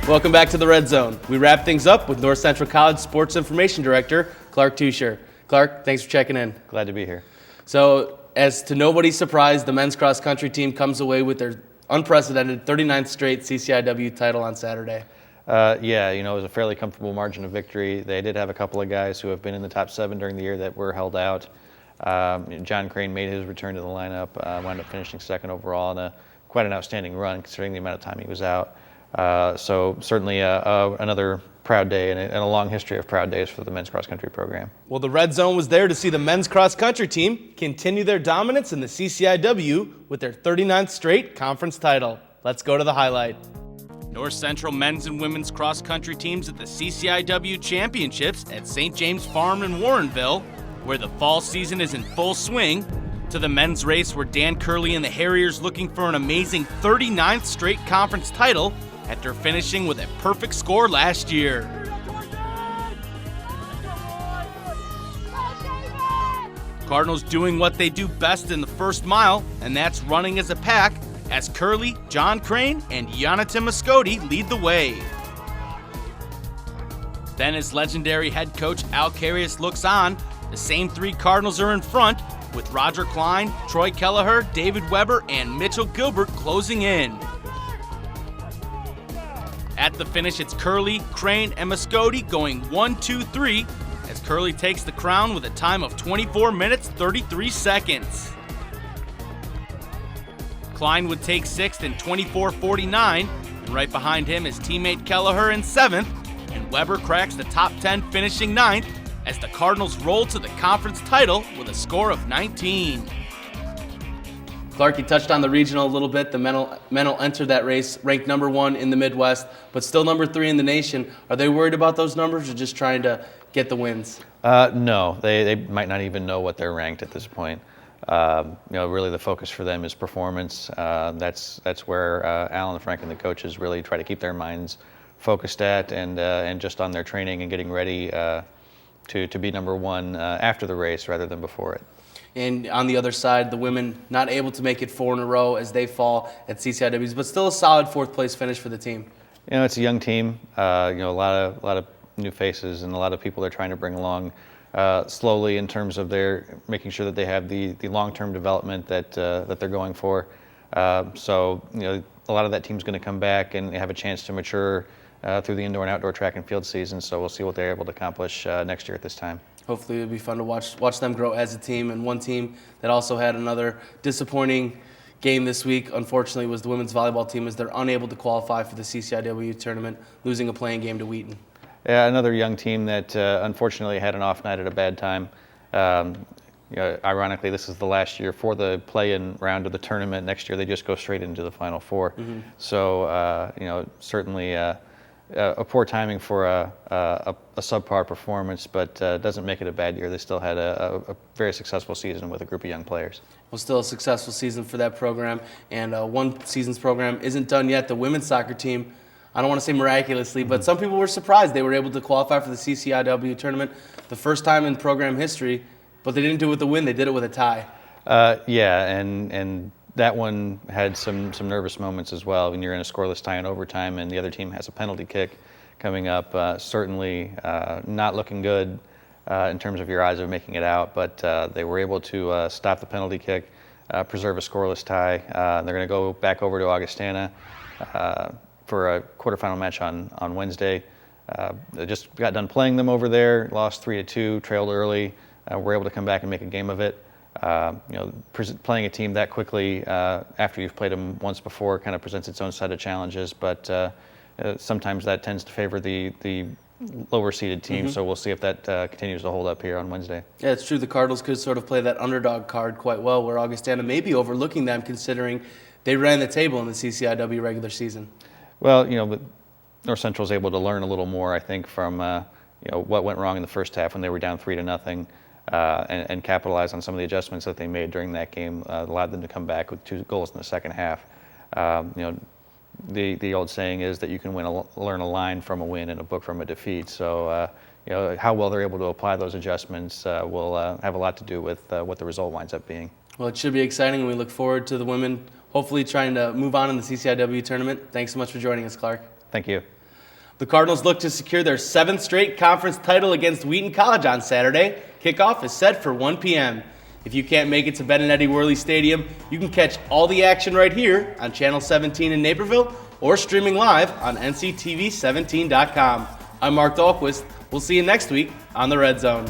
Welcome back to the Red Zone. We wrap things up with North Central College Sports Information Director, Clark Teuscher. Clark, thanks for checking in. Glad to be here. So, as to nobody's surprise, the men's cross country team comes away with their unprecedented 39th straight CCIW title on Saturday. It was a fairly comfortable margin of victory. They did have a couple of guys who have been in the top 7 during the year that were held out. John Crane made his return to the lineup, wound up finishing second overall, and quite an outstanding run considering the amount of time he was out. So certainly another proud day and a long history of proud days for the men's cross country program. Well, the Red Zone was there to see the men's cross country team continue their dominance in the CCIW with their 39th straight conference title. Let's go to the highlight. North Central men's and women's cross country teams at the CCIW Championships at St. James Farm in Warrenville, where the fall season is in full swing, to the men's race where Dan Curley and the Harriers looking for an amazing 39th straight conference title after finishing with a perfect score last year. Cardinals doing what they do best in the first mile, and that's running as a pack, as Curley, John Crane, and Yannick Moscoti lead the way. Then as legendary head coach Al Carius looks on, the same 3 Cardinals are in front, with Roger Klein, Troy Kelleher, David Weber, and Mitchell Gilbert closing in. At the finish, it's Curley, Crane, and Moscoti going 1, 2, 3, as Curley takes the crown with a time of 24 minutes, 33 seconds. Klein would take 6th in 24:49, and right behind him is teammate Kelleher in 7th, and Weber cracks the top 10, finishing 9th, as the Cardinals roll to the conference title with a score of 19. Clark, you touched on the regional a little bit. The men will enter that race ranked number 1 in the Midwest, but still number 3 in the nation. Are they worried about those numbers or just trying to get the wins? No, they might not even know what they're ranked at this point. Really the focus for them is performance. That's where Alan and Frank and the coaches really try to keep their minds focused at and just on their training and getting ready to be number 1 after the race rather than before it. And on the other side, the women not able to make it 4 in a row as they fall at CCIWs, but still a solid 4th place finish for the team. It's a young team. A lot of new faces and a lot of people they're trying to bring along slowly in terms of their making sure that they have the long-term development that they're going for. So a lot of that team's going to come back and have a chance to mature through the indoor and outdoor track and field season. So we'll see what they're able to accomplish next year at this time. Hopefully it'll be fun to watch them grow as a team. And one team that also had another disappointing game this week, unfortunately, was the women's volleyball team, as they're unable to qualify for the CCIW tournament, losing a playing game to Wheaton. Yeah, another young team that unfortunately had an off night at a bad time. Ironically, this is the last year for the play-in round of the tournament. Next year, they just go straight into the Final Four. Mm-hmm. So, certainly a poor timing for a subpar performance, but doesn't make it a bad year. They still had a very successful season with a group of young players. Well, still a successful season for that program, and one season's program isn't done yet. The women's soccer team, I don't want to say miraculously, but some people were surprised they were able to qualify for the CCIW tournament the first time in program history, but they didn't do it with a win. They did it with a tie. And that one had some nervous moments as well when you're in a scoreless tie in overtime and the other team has a penalty kick coming up. Certainly not looking good in terms of your odds of making it out, but they were able to stop the penalty kick, preserve a scoreless tie. They're going to go back over to Augustana for a quarterfinal match on Wednesday. They just got done playing them over there, lost 3-2, trailed early. Were able to come back and make a game of it. Playing a team that quickly after you've played them once before kind of presents its own set of challenges, but sometimes that tends to favor the lower seeded team. Mm-hmm. So we'll see if that continues to hold up here on Wednesday. Yeah, it's true. The Cardinals could sort of play that underdog card quite well, where Augustana may be overlooking them considering they ran the table in the CCIW regular season. Well, but North Central was able to learn a little more, I think, from what went wrong in the first half when they were down 3-0. And capitalize on some of the adjustments that they made during that game, allowed them to come back with 2 goals in the second half. The old saying is that you can learn a line from a win and a book from a defeat. So, how well they're able to apply those adjustments will have a lot to do with what the result winds up being. Well, it should be exciting, and we look forward to the women hopefully trying to move on in the CCIW tournament. Thanks so much for joining us, Clark. Thank you. The Cardinals look to secure their 7th straight conference title against Wheaton College on Saturday. Kickoff is set for 1 p.m. If you can't make it to Ben and Eddie Worley Stadium, you can catch all the action right here on Channel 17 in Naperville or streaming live on nctv17.com. I'm Mark Dahlquist. We'll see you next week on The Red Zone.